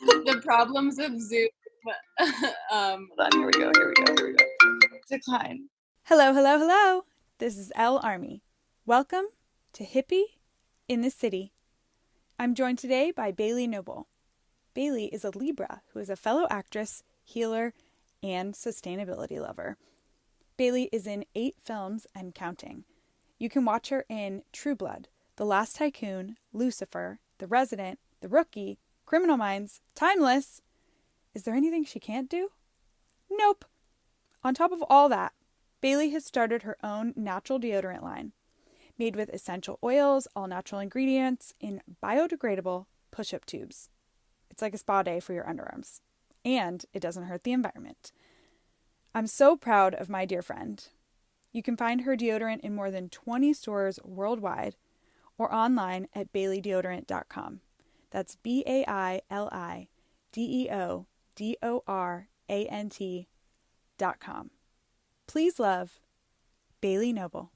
The problems of Zoom. Hold on, here we go, here we go, here we go. Decline. Hello, hello, hello. This is L Army. Welcome to Hippie in the City. I'm joined today by Bailey Noble. Bailey is a Libra who is a fellow actress, healer, and sustainability lover. Bailey is in 8 films and counting. You can watch her in True Blood, The Last Tycoon, Lucifer, The Resident, The Rookie, Criminal Minds, Timeless. Is there anything she can't do? Nope. On top of all that, Bailey has started her own natural deodorant line, made with essential oils, all natural ingredients, in biodegradable push-up tubes. It's like a spa day for your underarms. And it doesn't hurt the environment. I'm so proud of my dear friend. You can find her deodorant in more than 20 stores worldwide or online at baileydeodorant.com. That's BAILIDEODORANT.com. Please love Bailey Noble.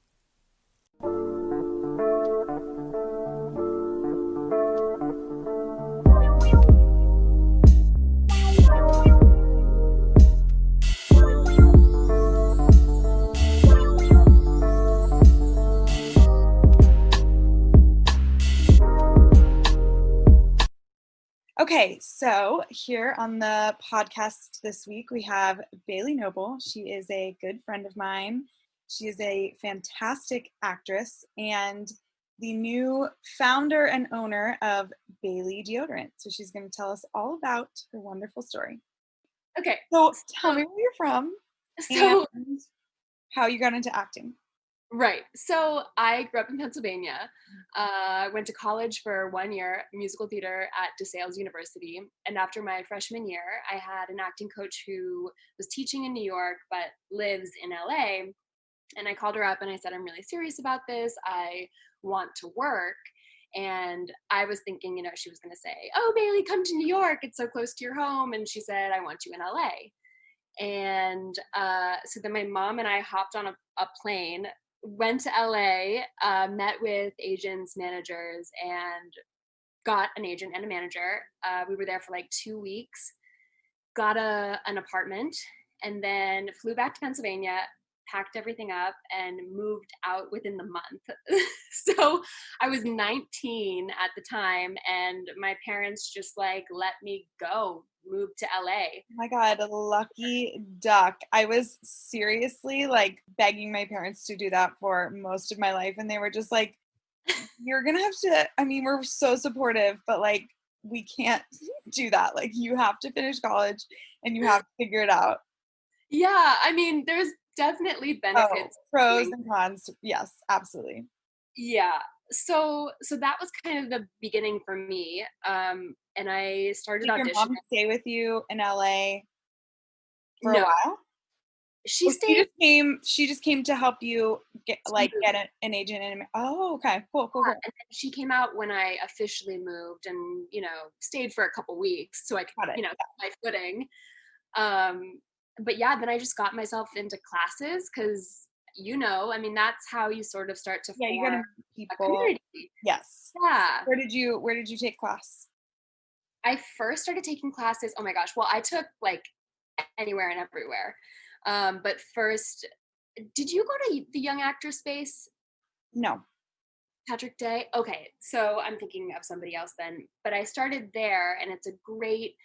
Okay, so here on the podcast this week, we have Bailey Noble. She is a good friend of mine. She is a fantastic actress and the new founder and owner of Bailey Deodorant. So she's going to tell us all about her wonderful story. Okay. So tell me where you're from and how you got into acting. Right. So I grew up in Pennsylvania. Went to college for 1 year, musical theater at DeSales University. And after my freshman year, I had an acting coach who was teaching in New York, but lives in LA. And I called her up and I said, I'm really serious about this. I want to work. And I was thinking, she was going to say, oh, Bailey, come to New York. It's so close to your home. And she said, I want you in LA. And so then my mom and I hopped on a plane, went to LA, met with agents, managers, and got an agent and a manager. We were there for like 2 weeks, got an apartment, and then flew back to Pennsylvania, packed everything up, and moved out within the month. So I was 19 at the time, and my parents just let me go, move to LA. Oh my God, lucky duck. I was seriously begging my parents to do that for most of my life. And they were just like, you're going to have to, we're so supportive, but we can't do that. You have to finish college and you have to figure it out. Yeah. There's definitely benefits. Pros and cons. Yes, absolutely. Yeah. So that was kind of the beginning for me. And I started auditioning. Did your mom stay with you in LA for a while? She stayed. She just came to help you get an agent. Oh, okay, cool. And then she came out when I officially moved, and stayed for a couple weeks so I could get my footing. But yeah, then I just got myself into classes because that's how you sort of start to form you gotta meet people. A community. Yes. Yeah. Where did you take class? I first started taking classes. Oh my gosh. Well, I took anywhere and everywhere. But first, did you go to the Young Actor Space? No. Patrick Day? Okay, so I'm thinking of somebody else then. But I started there, and it's a great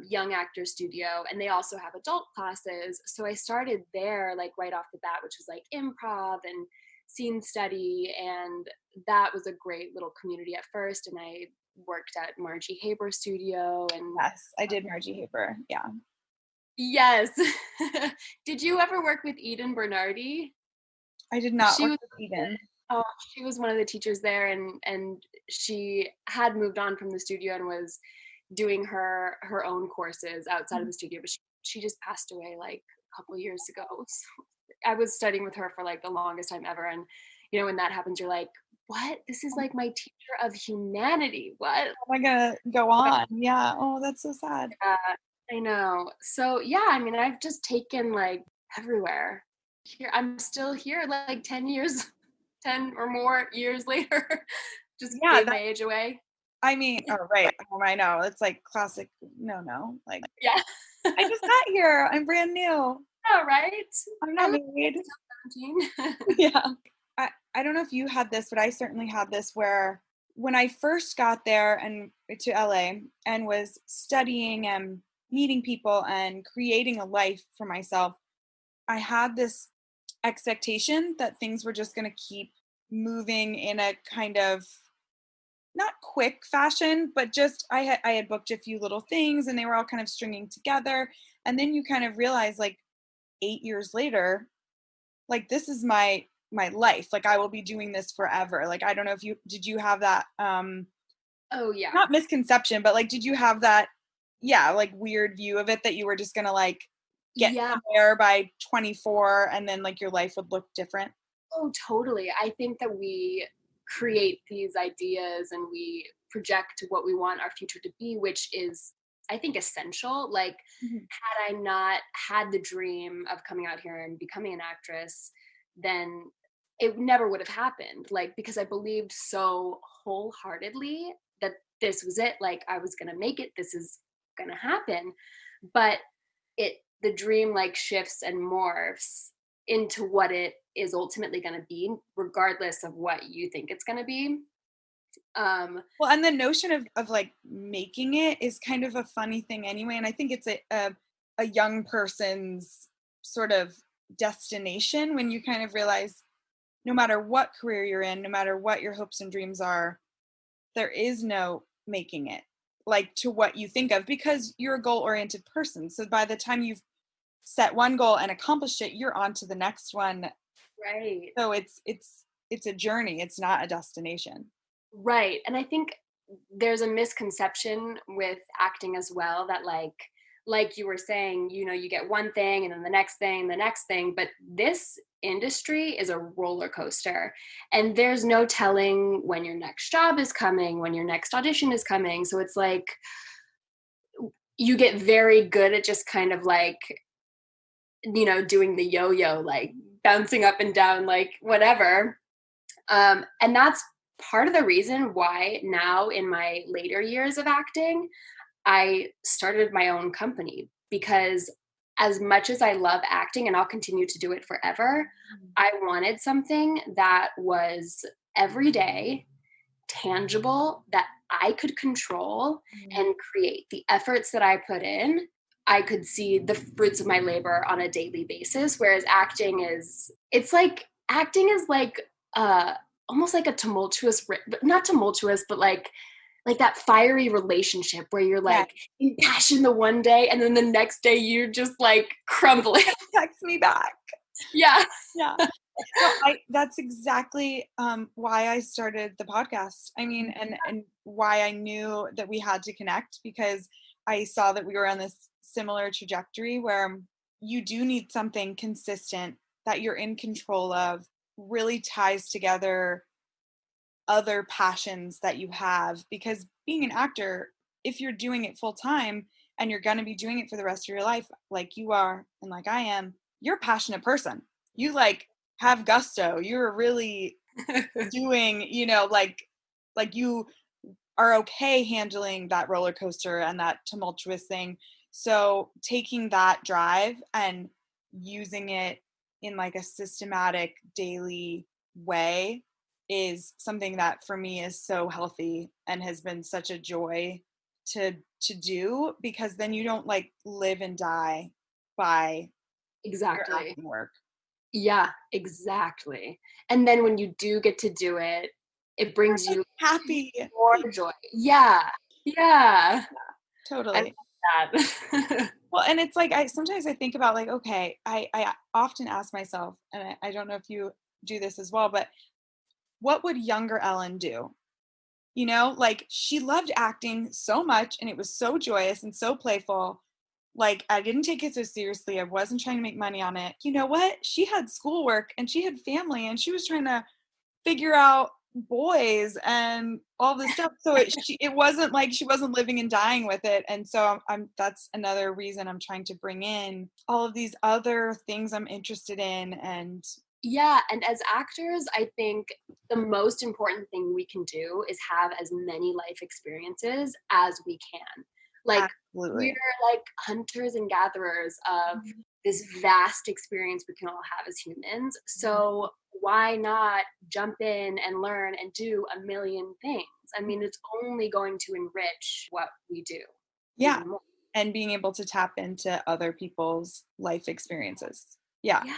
young actor studio, and they also have adult classes. So I started there right off the bat, which was improv and scene study, and that was a great little community at first. And I worked at Margie Haber studio. And yes, I did Margie Haber. Yeah. Yes. Did you ever work with Eden Bernardi? I did not work with Eden. Oh, she was one of the teachers there, and she had moved on from the studio and was doing her own courses outside of the studio, but she just passed away a couple years ago. So I was studying with her for the longest time ever, and when that happens, you're like, what? This is my teacher of humanity. What? Am I gonna go on? Yeah. Oh, that's so sad. I know. So yeah, I've just taken everywhere. Here, I'm still here 10 or more years later. Just gave my age away. I mean, oh, right. Oh, I know. It's like classic. No. Like, Yeah. I just got here. I'm brand new. Oh, right? I'm I not was married. 17. Yeah. I don't know if you had this, but I certainly had this where when I first got there and to LA and was studying and meeting people and creating a life for myself, I had this expectation that things were just going to keep moving in a kind of not quick fashion, but just I had booked a few little things and they were all kind of stringing together. And then you kind of realize like 8 years later, like this is my life. Like I will be doing this forever. Like I don't know if you have that Oh, yeah. not misconception, but like did you have that like weird view of it that you were just gonna like get Yeah. somewhere by 24 and then like your life would look different? Oh, totally. I think that we create these ideas and we project what we want our future to be, which is, I think, essential. Like, Mhm. had I not had the dream of coming out here and becoming an actress, then it never would have happened. Like, because I believed so wholeheartedly that this was it. Like, I was going to make it. This is going to happen. But the dream like shifts and morphs into what it is ultimately going to be, regardless of what you think it's going to be. Well, and the notion of like making it is kind of a funny thing anyway. And I think it's a young person's sort of destination when you kind of realize no matter what career you're in, no matter what your hopes and dreams are, there is no making it like to what you think of because you're a goal oriented person. So by the time you've set one goal and accomplished it, you're on to the next one. Right. So it's a journey. It's not a destination. Right. And I think there's a misconception with acting as well that like you were saying, you get one thing and then the next thing, but this industry is a roller coaster and there's no telling when your next job is coming, when your next audition is coming. So it's like you get very good at just kind of like doing the yo-yo, like bouncing up and down, like whatever. And that's part of the reason why now in my later years of acting, I started my own company because as much as I love acting and I'll continue to do it forever, I wanted something that was everyday, tangible, that I could control and create. The efforts that I put in, I could see the fruits of my labor on a daily basis. Whereas acting is like almost like a tumultuous, but not tumultuous, but like that fiery relationship where you're Yeah. like impassioned the one day and then the next day you're just like crumbling. Text me back. Yeah. Yeah. No, that's exactly why I started the podcast. I mean, and why I knew that we had to connect because I saw that we were on this similar trajectory where you do need something consistent that you're in control of, really ties together other passions that you have because being an actor, if you're doing it full time and you're going to be doing it for the rest of your life like you are and like I am, you're a passionate person. You like have gusto. You're really doing, like you are okay handling that roller coaster and that tumultuous thing. So taking that drive and using it in like a systematic daily way is something that for me is so healthy and has been such a joy to do because then you don't like live and die by your Exactly. acting work. Yeah, exactly. And then when you do get to do it, it brings You're you happy. more joy. Yeah. Yeah. I Totally. love that. Well, and it's like sometimes I think about like, okay, I often ask myself, and I don't know if you do this as well, but what would younger Ellen do? Like she loved acting so much and it was so joyous and so playful. Like I didn't take it so seriously. I wasn't trying to make money on it. You know what? She had schoolwork and she had family and she was trying to figure out boys and all this stuff. So it wasn't like she wasn't living and dying with it. And so that's another reason I'm trying to bring in all of these other things I'm interested in and Yeah, and as actors, I think the most important thing we can do is have as many life experiences as we can. Like, we're Absolutely. like hunters and gatherers of this vast experience we can all have as humans. So why not jump in and learn and do a million things? I mean, it's only going to enrich what we do Yeah. even more. And being able to tap into other people's life experiences. Yeah. Yeah.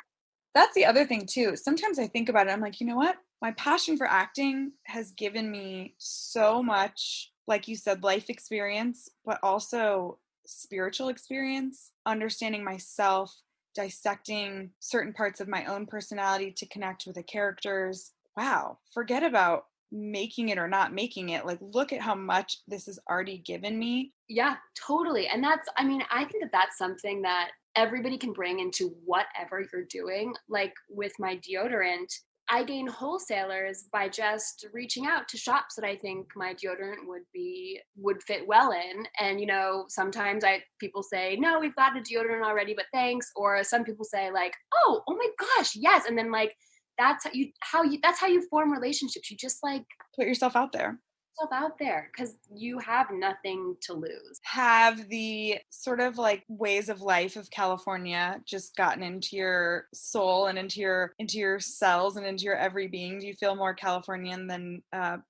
That's the other thing too. Sometimes I think about it, I'm like, you know what? My passion for acting has given me so much, like you said, life experience, but also spiritual experience, understanding myself, dissecting certain parts of my own personality to connect with the characters. Wow, forget about making it or not making it. Like, look at how much this has already given me. Yeah, totally. And I mean, I think that that's something that everybody can bring into whatever you're doing. Like with my deodorant, I gain wholesalers by just reaching out to shops that I think my deodorant would fit well in. And sometimes I people say, "No, we've got a deodorant already, but thanks." Or some people say like, oh my gosh, yes." And then like that's how you form relationships. You just like Put yourself out there. yourself out there because you have nothing to lose. Have the sort of like ways of life of California just gotten into your soul and into your cells and into your every being? Do you feel more Californian than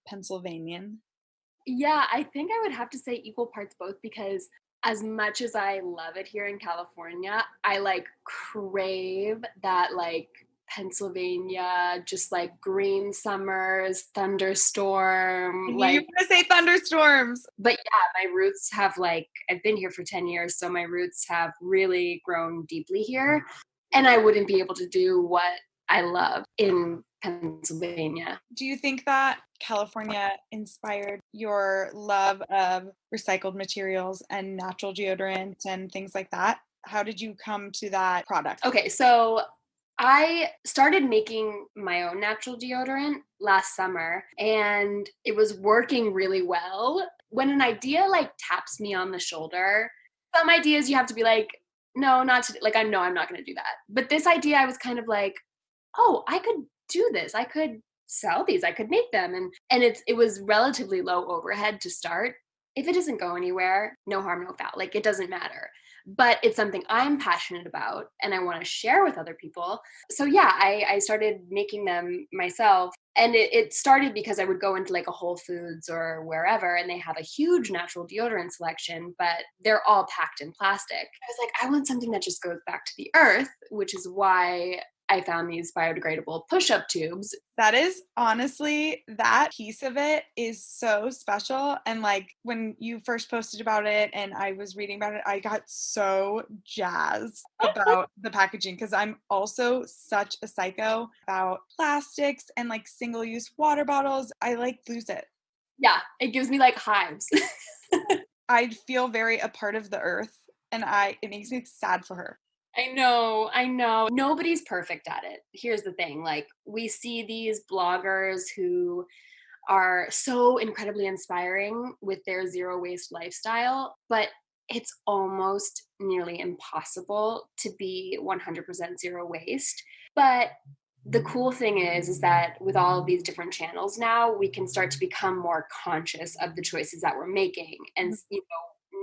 Pennsylvanian? Yeah, I think I would have to say equal parts both because as much as I love it here in California, I like crave that like Pennsylvania, just like green summers, I thunderstorm, knew you like. were going to say thunderstorms. But yeah, my roots have like I've been here for 10 years, so my roots have really grown deeply here. And I wouldn't be able to do what I love in Pennsylvania. Do you think that California inspired your love of recycled materials and natural deodorant and things like that? How did you come to that product? Okay, so I started making my own natural deodorant last summer and it was working really well. When an idea like taps me on the shoulder, some ideas you have to be like, no, not today. Like, I know I'm not going to do that. But this idea, I was kind of like, oh, I could do this. I could sell these. I could make them. And it was relatively low overhead to start. If it doesn't go anywhere, no harm, no foul. Like it doesn't matter. But it's something I'm passionate about and I want to share with other people. So yeah, I started making them myself. And it started because I would go into like a Whole Foods or wherever and they have a huge natural deodorant selection, but they're all packed in plastic. I was like, I want something that just goes back to the earth, which is why I found these biodegradable push-up tubes. That is honestly, that piece of it is so special. And like when you first posted about it and I was reading about it, I got so jazzed about the packaging because I'm also such a psycho about plastics and like single use water bottles. I like lose it. Yeah, it gives me like hives. I feel very a part of the earth and it makes me sad for her. I know. Nobody's perfect at it. Here's the thing, like we see these bloggers who are so incredibly inspiring with their zero waste lifestyle, but it's almost nearly impossible to be 100% zero waste. But the cool thing is that with all of these different channels now, we can start to become more conscious of the choices that we're making. And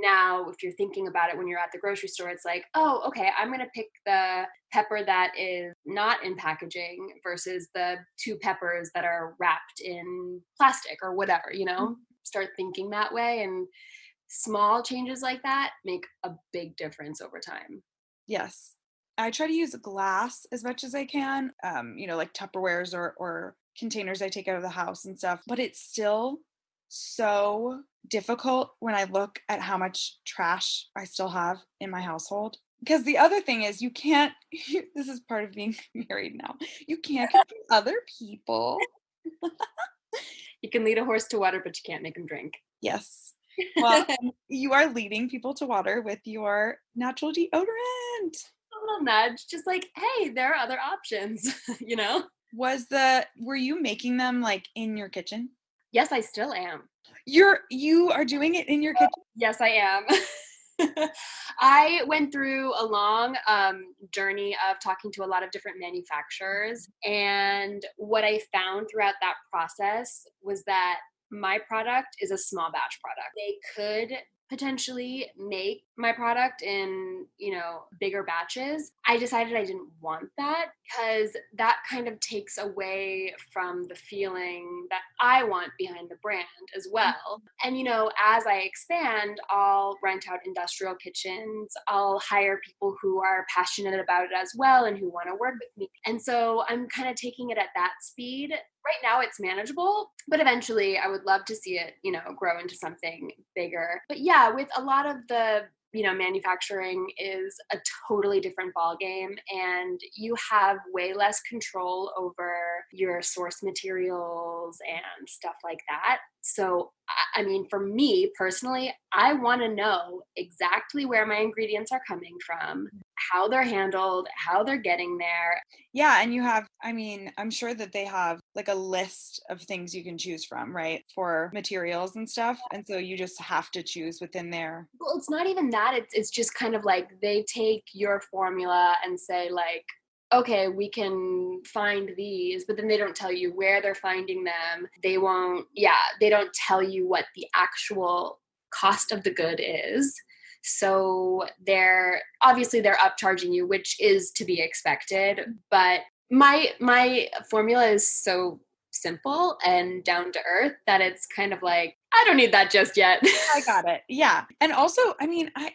now if you're thinking about it when you're at the grocery store, it's like, oh, okay, I'm going to pick the pepper that is not in packaging versus the two peppers that are wrapped in plastic or whatever, start thinking that way. And small changes like that make a big difference over time. Yes. I try to use glass as much as I can, like Tupperwares or containers I take out of the house and stuff. But it's still so difficult when I look at how much trash I still have in my household. Because the other thing is, you can't, this is part of being married now, you can't control other people. You can lead a horse to water, but you can't make him drink. Yes. Well, you are leading people to water with your natural deodorant. A little nudge, just like, hey, there are other options, Were you making them like in your kitchen? Yes, I still am. You are doing it in your kitchen? Yes, I am. I went through a long journey of talking to a lot of different manufacturers. And what I found throughout that process was that my product is a small batch product. They could potentially make my product in, bigger batches. I decided I didn't want that because that kind of takes away from the feeling that I want behind the brand as well. And, as I expand, I'll rent out industrial kitchens. I'll hire people who are passionate about it as well and who want to work with me. And so I'm kind of taking it at that speed. Right now it's manageable, but eventually I would love to see it, grow into something bigger. But yeah, with a lot of the manufacturing is a totally different ballgame, and you have way less control over your source materials and stuff like that. So, I mean, for me personally, I want to know exactly where my ingredients are coming from, how they're handled, how they're getting there. Yeah, and you have, I'm sure that they have like a list of things you can choose from, right? For materials and stuff. And so you just have to choose within there. Well, it's not even that. It's just kind of like they take your formula and say like, okay, we can find these, but then they don't tell you where they're finding them. They don't tell you what the actual cost of the good is. So they're upcharging you, which is to be expected. But my formula is so simple and down to earth that it's kind of like, I don't need that just yet. I got it. Yeah. And also,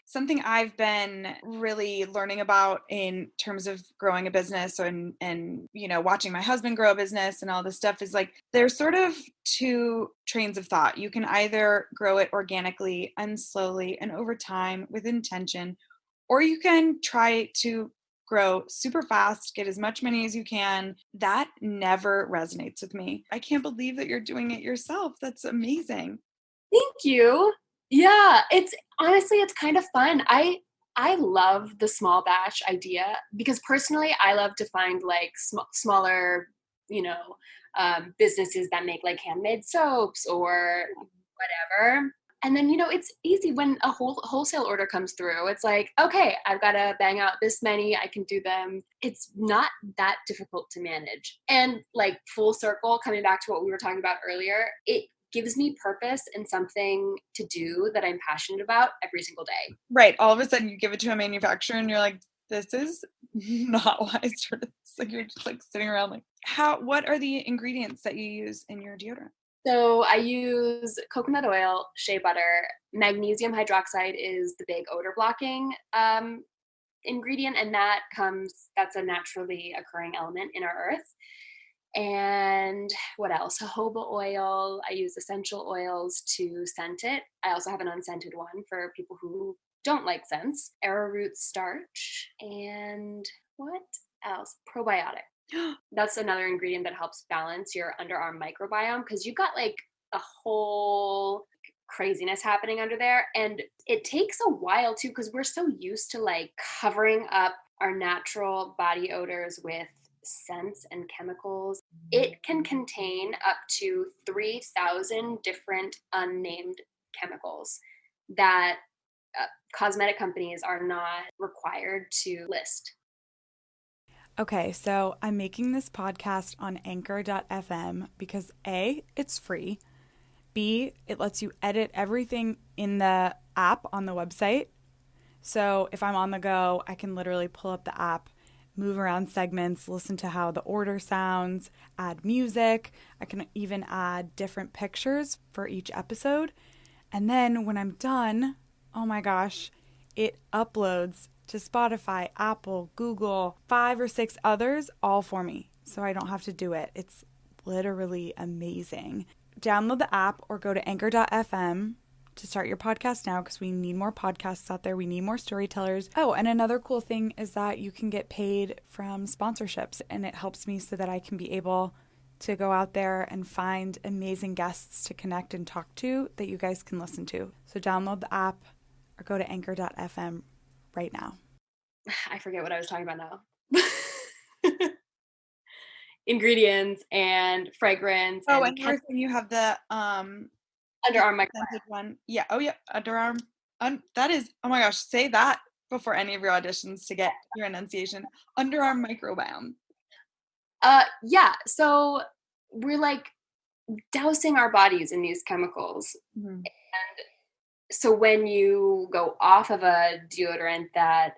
something I've been really learning about in terms of growing a business and watching my husband grow a business and all this stuff is like, there's sort of two trains of thought. You can either grow it organically and slowly and over time with intention, or you can try to grow super fast, get as much money as you can. That never resonates with me. I can't believe that you're doing it yourself. That's amazing. Thank you. Yeah, it's kind of fun. I love the small batch idea because personally I love to find like smaller, businesses that make like handmade soaps or whatever. And then, it's easy when a wholesale order comes through. It's like, okay, I've got to bang out this many. I can do them. It's not that difficult to manage. And like full circle, coming back to what we were talking about earlier, it gives me purpose and something to do that I'm passionate about every single day. Right. All of a sudden you give it to a manufacturer and you're like, this is not why I started this. Like you're just like sitting around like, what are the ingredients that you use in your deodorant? So I use coconut oil, shea butter, magnesium hydroxide is the big odor blocking ingredient, and that's a naturally occurring element in our earth. And what else? Jojoba oil. I use essential oils to scent it. I also have an unscented one for people who don't like scents. Arrowroot starch. And what else? Probiotic. That's another ingredient that helps balance your underarm microbiome because you've got like a whole craziness happening under there. And it takes a while too because we're so used to like covering up our natural body odors with scents and chemicals. It can contain up to 3,000 different unnamed chemicals that cosmetic companies are not required to list. Okay, so I'm making this podcast on anchor.fm because A, it's free. B, it lets you edit everything in the app on the website. So if I'm on the go, I can literally pull up the app, move around segments, listen to how the order sounds, add music. I can even add different pictures for each episode. And then when I'm done, oh my gosh, it uploads to Spotify, Apple, Google, 5 or 6 others, all for me. So I don't have to do it. It's literally amazing. Download the app or go to anchor.fm to start your podcast now because we need more podcasts out there. We need more storytellers. Oh, and another cool thing is that you can get paid from sponsorships, and it helps me so that I can be able to go out there and find amazing guests to connect and talk to that you guys can listen to. So download the app or go to anchor.fm right now. I forget what I was talking about now. Ingredients and fragrance. Oh, and you have the underarm microbiome one. Yeah. Oh, yeah. Underarm. That is. Oh my gosh. Say that before any of your auditions to get your enunciation? Underarm microbiome. Yeah. So we're like dousing our bodies in these chemicals. Mhm. So when you go off of a deodorant that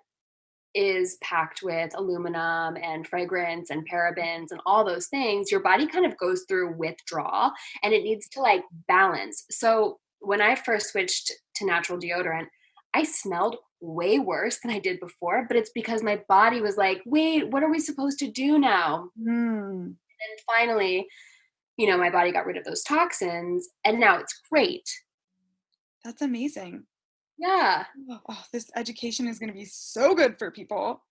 is packed with aluminum and fragrance and parabens and all those things, your body kind of goes through withdrawal and it needs to like balance. So when I first switched to natural deodorant, I smelled way worse than I did before, but it's because my body was like, wait, what are we supposed to do now? Mm, And finally, my body got rid of those toxins and now it's great. that's amazing. Yeah. Oh, this education is going to be so good for people.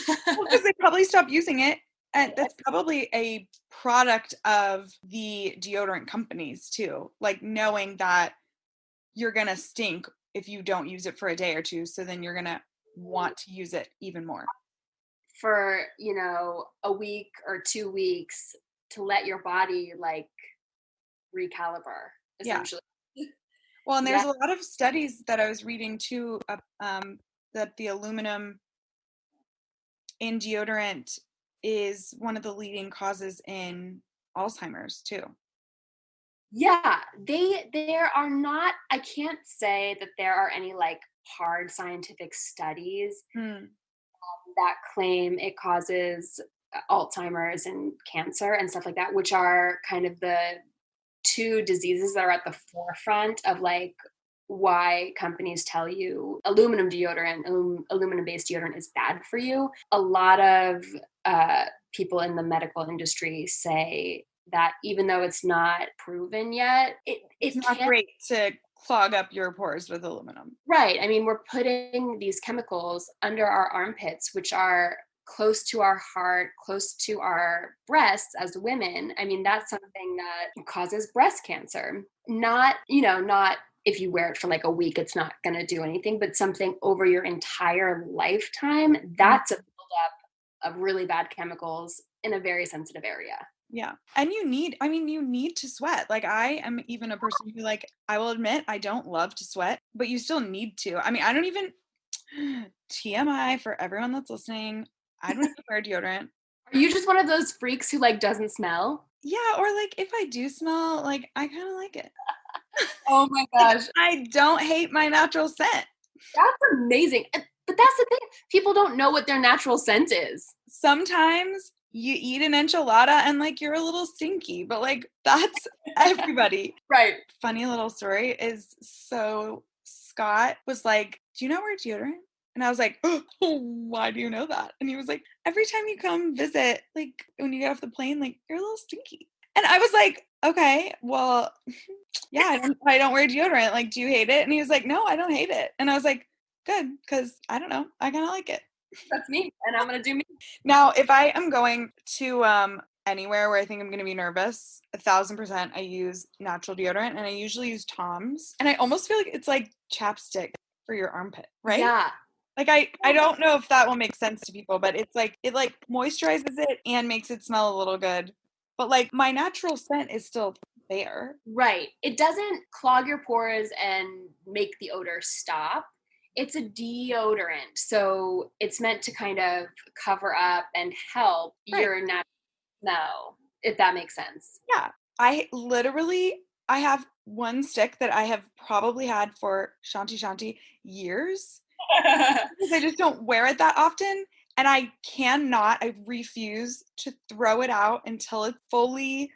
Well, because they probably stopped using it. And that's probably a product of the deodorant companies too. Like knowing that you're going to stink if you don't use it for a day or two. So then you're going to want to use it even more. For, a week or 2 weeks to let your body like recalibrate, Yeah. essentially. Well, and there's Yeah. a lot of studies that I was reading too, that the aluminum in deodorant is one of the leading causes in Alzheimer's too. Yeah, there are not, I can't say that there are any like hard scientific studies Hmm. that claim it causes Alzheimer's and cancer and stuff like that, which are kind of the two diseases that are at the forefront of like why companies tell you aluminum deodorant, aluminum based deodorant is bad for you. A lot of people in the medical industry say that even though it's not proven yet, It's it not can. great to clog up your pores with aluminum. Right. I mean, we're putting these chemicals under our armpits, which are close to our heart, close to our breasts as women. I mean, that's something that causes breast cancer. Not if you wear it for like a week, it's not going to do anything, but something over your entire lifetime, that's a buildup of really bad chemicals in a very sensitive area. Yeah. And you need to sweat. Like I am even a person who like, I will admit I don't love to sweat, but you still need to. I mean, I don't even TMI for everyone that's listening. I don't even wear deodorant. Are you just one of those freaks who like doesn't smell? Yeah, or like if I do smell, like I kind of like it. Oh my Like gosh. I don't hate my natural scent. That's amazing. But that's the thing. People don't know what their natural scent is. Sometimes you eat an enchilada and like you're a little stinky, but like that's everybody. Right. Funny little story is so Scott was like, "Do you not wear deodorant?" And I was like, "Oh, why do you know that?" And he was like, "Every time you come visit, like when you get off the plane, like you're a little stinky." And I was like, "Okay, well, yeah, I don't wear deodorant. Like, do you hate it?" And he was like, "No, I don't hate it." And I was like, "Good, because I don't know, I kind of like it." That's me. And I'm going to do me. Now, if I am going to anywhere where I think I'm going to be nervous, 1,000% I use natural deodorant, and I usually use Tom's. And I almost feel like it's like chapstick for your armpit, right? Yeah. Like I don't know if that will make sense to people, but it's like it like moisturizes it and makes it smell a little good. But like my natural scent is still there. Right. It doesn't clog your pores and make the odor stop. It's a deodorant. So it's meant to kind of cover up and help Right. your natural smell, if that makes sense. Yeah. I have one stick that I have probably had for Shanti years. Because I just don't wear it that often. And I refuse to throw it out until it's fully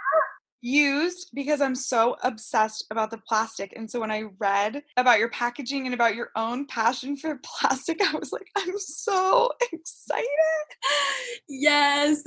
used because I'm so obsessed about the plastic. And so when I read about your packaging and about your own passion for plastic, I was like, I'm so excited. Yes.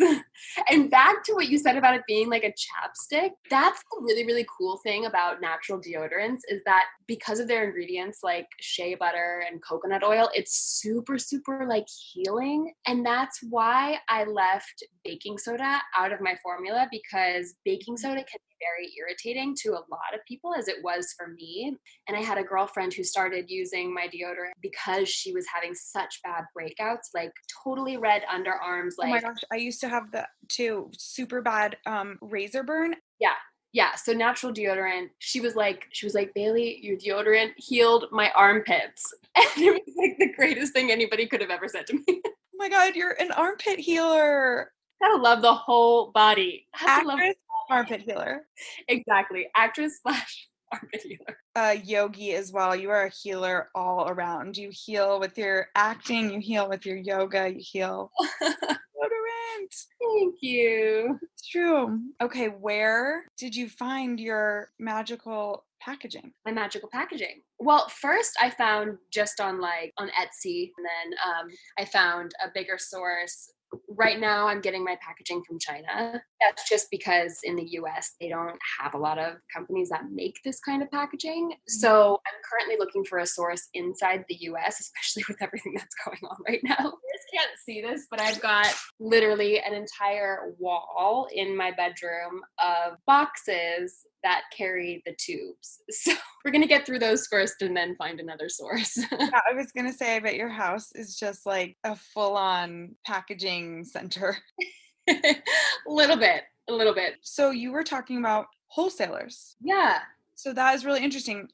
And back to what you said about it being like a chapstick, that's the really, really cool thing about natural deodorants is that because of their ingredients like shea butter and coconut oil, it's super, super like healing. And that's why I left baking soda out of my formula because baking soda can be very irritating to a lot of people as it was for me. And I had a girlfriend who started using my deodorant because she was having such bad breakouts, like totally red underarms. Oh my Like, gosh, I used to have the too super bad razor burn. yeah. So natural deodorant, she was like, Bailey, your deodorant healed my armpits. And it was like the greatest thing anybody could have ever said to me. Oh my God, you're an armpit healer. Gotta love the whole body. Have to love Actress, armpit healer. exactly. Actress slash armpit healer. Yogi as well. You are a healer all around. You heal with your acting, you heal with your yoga, you heal. Deodorant. Thank you. It's true. Okay, where did you find your magical packaging? My magical packaging. Well, first I found just on Etsy, and then I found a bigger source. Right now I'm getting my packaging from China. That's just because in the US they don't have a lot of companies that make this kind of packaging. So I'm currently looking for a source inside the US, especially with everything that's going on right now. You guys can't see this, but I've got literally an entire wall in my bedroom of boxes that carry the tubes. So we're going to get through those first and then find another source. Yeah, I was going to say, I bet your house is just like a full-on packaging center. A little bit. So you were talking about wholesalers. Yeah. So that is really interesting.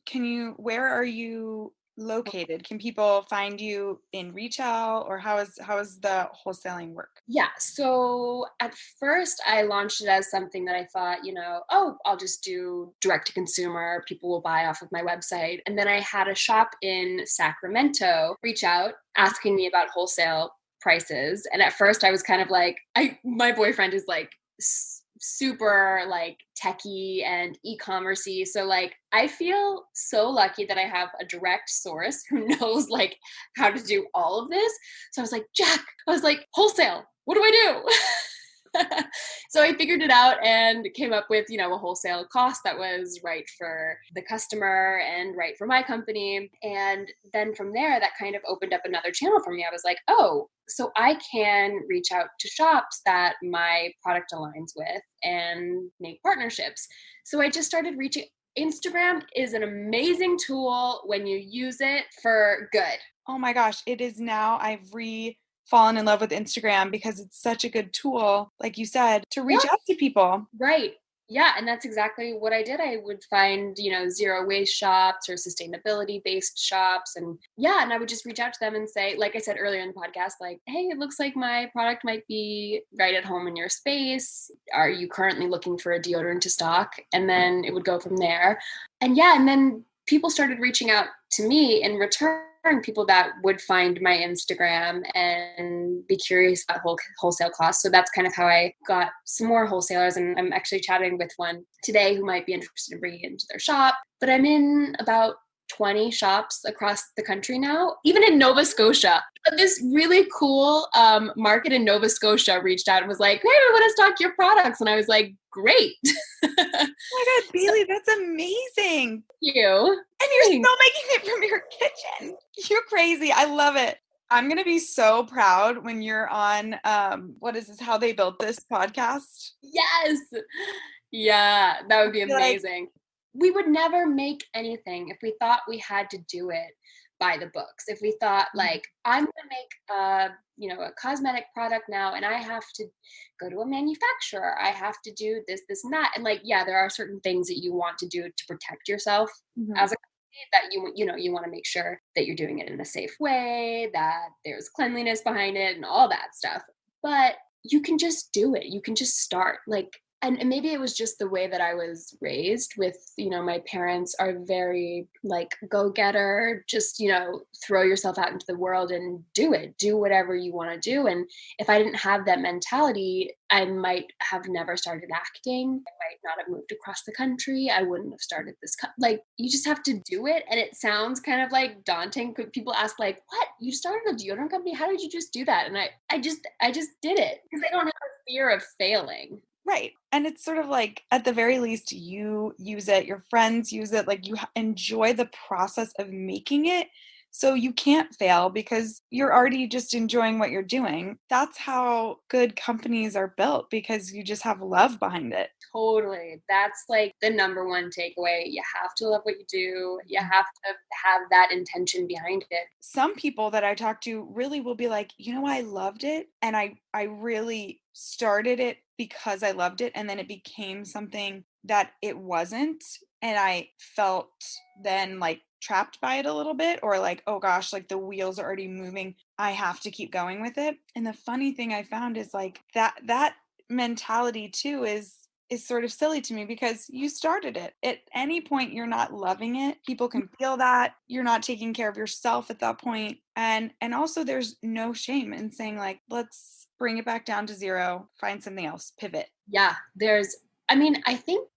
Where are you located? Can people find you in retail, or how is the wholesaling work? Yeah. So at first I launched it as something that I thought, I'll just do direct to consumer. People will buy off of my website. And then I had a shop in Sacramento reach out asking me about wholesale prices. And at first I was kind of like, my boyfriend is like super like techie and e-commercey. So like, I feel so lucky that I have a direct source who knows like how to do all of this. So I was like, Jack, wholesale, what do I do? So I figured it out and came up with, a wholesale cost that was right for the customer and right for my company. And then from there, that kind of opened up another channel for me. I was like, oh, so I can reach out to shops that my product aligns with and make partnerships. So I just started reaching. Instagram is an amazing tool when you use it for good. Oh my gosh, it is now. I've fallen in love with Instagram because it's such a good tool, like you said, to reach out to people. Right. Yeah. And that's exactly what I did. I would find, zero waste shops or sustainability based shops. And I would just reach out to them and say, like I said earlier in the podcast, like, hey, it looks like my product might be right at home in your space. Are you currently looking for a deodorant to stock? And then it would go from there. And and then people started reaching out to me in return, people that would find my Instagram and be curious about wholesale costs. So that's kind of how I got some more wholesalers. And I'm actually chatting with one today who might be interested in bringing it into their shop. But I'm in about 20 shops across the country now, even in Nova Scotia. This really cool market in Nova Scotia reached out and was like, hey, I want to stock your products. And I was like, great. Oh my God, Bailey, that's amazing. Thank you. And you're still making it from your kitchen. You're crazy. I love it. I'm going to be so proud when you're on, what is this, How They Built This podcast? Yes. Yeah, that would be amazing. We would never make anything if we thought we had to do it by the books. If we thought like, I'm going to make a cosmetic product now and I have to go to a manufacturer, I have to do this, and that. And like, there are certain things that you want to do to protect yourself as a company that you want to make sure that you're doing it in a safe way, that there's cleanliness behind it and all that stuff. But you can just do it. You can just start. And maybe it was just the way that I was raised with, my parents are very like go-getter, just, throw yourself out into the world and do it, do whatever you want to do. And if I didn't have that mentality, I might have never started acting. I might not have moved across the country. I wouldn't have started this. You just have to do it. And it sounds kind of like daunting. People ask like, what? You started a deodorant company? How did you just do that? And I just did it because I don't have a fear of failing. Right. And it's sort of like, at the very least, you use it, your friends use it, like you enjoy the process of making it. So you can't fail because you're already just enjoying what you're doing. That's how good companies are built, because you just have love behind it. Totally. That's like the number one takeaway. You have to love what you do. You have to have that intention behind it. Some people that I talk to really will be like, I loved it. And I really started it because I loved it. And then it became something that it wasn't. And I felt then like trapped by it a little bit, or like, oh gosh, like the wheels are already moving, I have to keep going with it. And the funny thing I found is like that mentality too is sort of silly to me, because you started it. At any point you're not loving it, people can feel that you're not taking care of yourself at that point. And also there's no shame in saying like, let's bring it back down to zero, find something else, pivot. Yeah, I think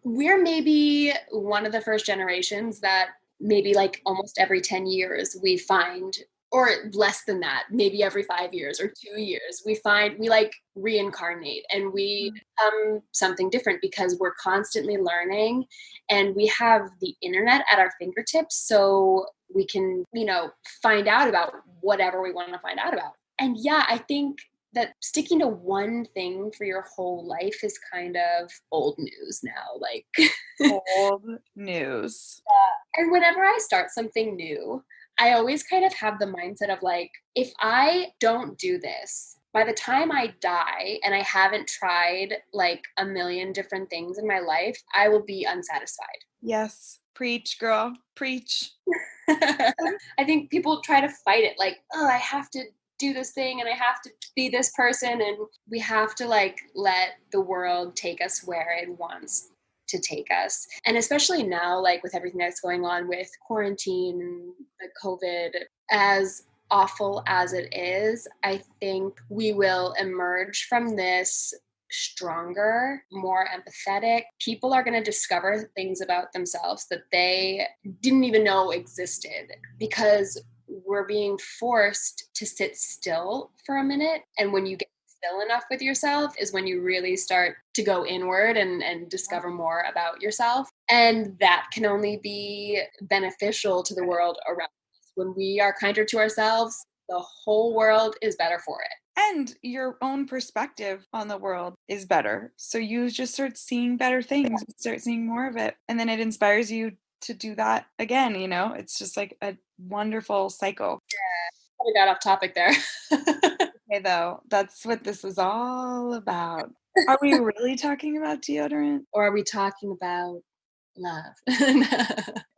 we're maybe one of the first generations that maybe like almost every 10 years we find, or less than that, maybe every 5 years or 2 years, we like reincarnate and we become something different, because we're constantly learning and we have the internet at our fingertips, so we can, find out about whatever we want to find out about. And yeah, I think that sticking to one thing for your whole life is kind of old news now. Like, Old news. and whenever I start something new, I always kind of have the mindset of like, if I don't do this, by the time I die and I haven't tried like a million different things in my life, I will be unsatisfied. Yes. Preach, girl. Preach. I think people try to fight it like, oh, I have to do this thing and I have to be this person, and we have to like let the world take us where it wants to take us. And especially now, like with everything that's going on with quarantine and the COVID, as awful as it is, I think we will emerge from this stronger, more empathetic. People are going to discover things about themselves that they didn't even know existed, because we're being forced to sit still for a minute. And when you get still enough with yourself is when you really start to go inward and discover more about yourself. And that can only be beneficial to the world around us. When we are kinder to ourselves, the whole world is better for it. And your own perspective on the world is better. So you just start seeing better things, start seeing more of it. And then it inspires you to do that again, It's just like a wonderful cycle. Yeah, we got off topic there. Okay, though, that's what this is all about. Are we really talking about deodorant? Or are we talking about love?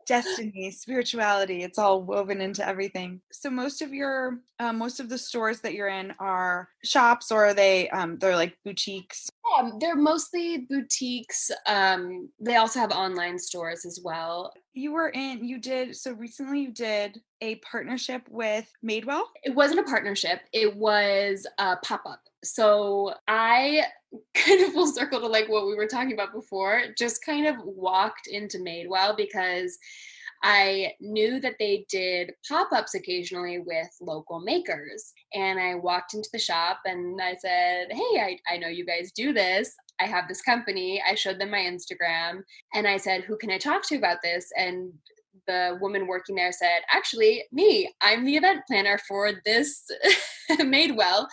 Destiny, spirituality, it's all woven into everything. So most of the stores that you're in are shops, or are they're like boutiques? They're mostly boutiques. They also have online stores as well. Recently you did a partnership with Madewell? It wasn't a partnership. It was a pop-up. So I kind of full circle to like what we were talking about before, just kind of walked into Madewell because I knew that they did pop-ups occasionally with local makers. And I walked into the shop and I said, hey, I know you guys do this. I have this company. I showed them my Instagram and I said, who can I talk to about this? And the woman working there said, actually, me, I'm the event planner for this Madewell.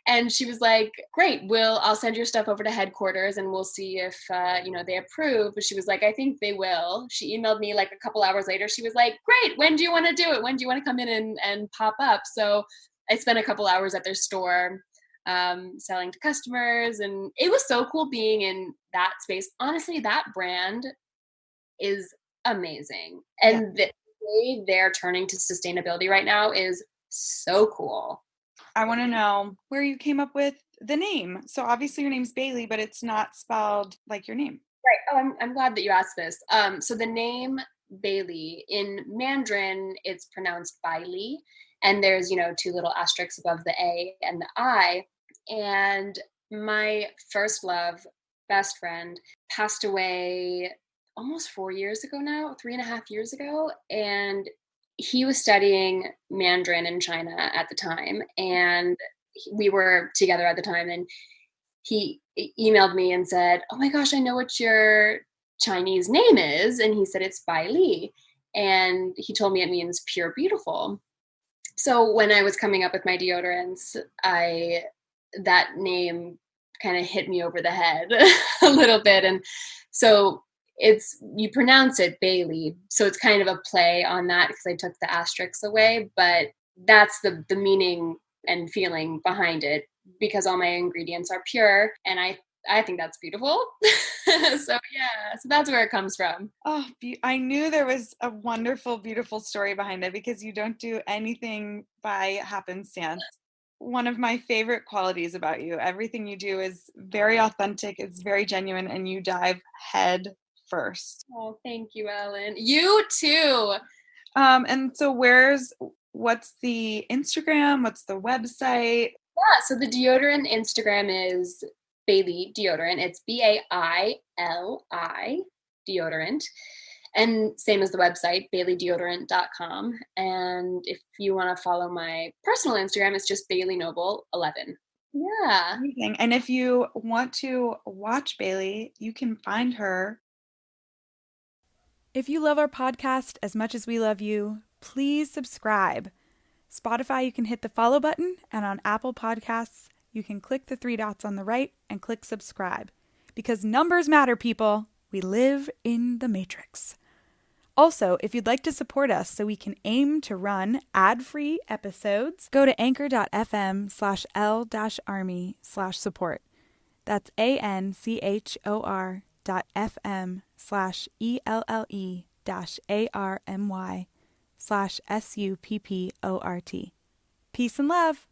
And she was like, great, I'll send your stuff over to headquarters and we'll see if, they approve. But she was like, I think they will. She emailed me like a couple hours later. She was like, great, when do you want to do it? When do you want to come in and pop up? So I spent a couple hours at their store selling to customers. And it was so cool being in that space. Honestly, that brand is amazing. And the way they're turning to sustainability right now is so cool. I want to know where you came up with the name. So obviously your name's Bailey, but it's not spelled like your name. Right. Oh, I'm glad that you asked this. So the name Bailey in Mandarin, it's pronounced Bailey, and there's, two little asterisks above the A and the I. And my first love, best friend, passed away almost 4 years ago now, 3.5 years ago. And he was studying Mandarin in China at the time, and we were together at the time, and he emailed me and said, oh my gosh, I know what your Chinese name is. And he said, it's Bai Li. And he told me it means pure beautiful. So when I was coming up with my deodorants, that name kind of hit me over the head a little bit. And so you pronounce it Bailey, so it's kind of a play on that because I took the asterisks away, but that's the meaning and feeling behind it, because all my ingredients are pure. And I I think that's beautiful. So that's where it comes from. Oh, I knew there was a wonderful, beautiful story behind it because you don't do anything by happenstance. One of my favorite qualities about you, everything you do is very authentic, it's very genuine, and you dive head first. Oh, thank you, Ellen. You too. And so what's the Instagram? What's the website? Yeah, so the deodorant Instagram is Bailey Deodorant. It's Baili deodorant. And same as the website, baileydeodorant.com. And if you want to follow my personal Instagram, it's just Bailey Noble 11. Yeah. Amazing. And if you want to watch Bailey, you can find her. If you love our podcast as much as we love you, please subscribe. Spotify, you can hit the follow button, and on Apple Podcasts, you can click the 3 dots on the right and click subscribe. Because numbers matter, people. We live in the Matrix. Also, if you'd like to support us so we can aim to run ad-free episodes, go to anchor.fm/L-army/support. That's anchor.fm/ELLE-ARMY/SUPPORT. Peace and love.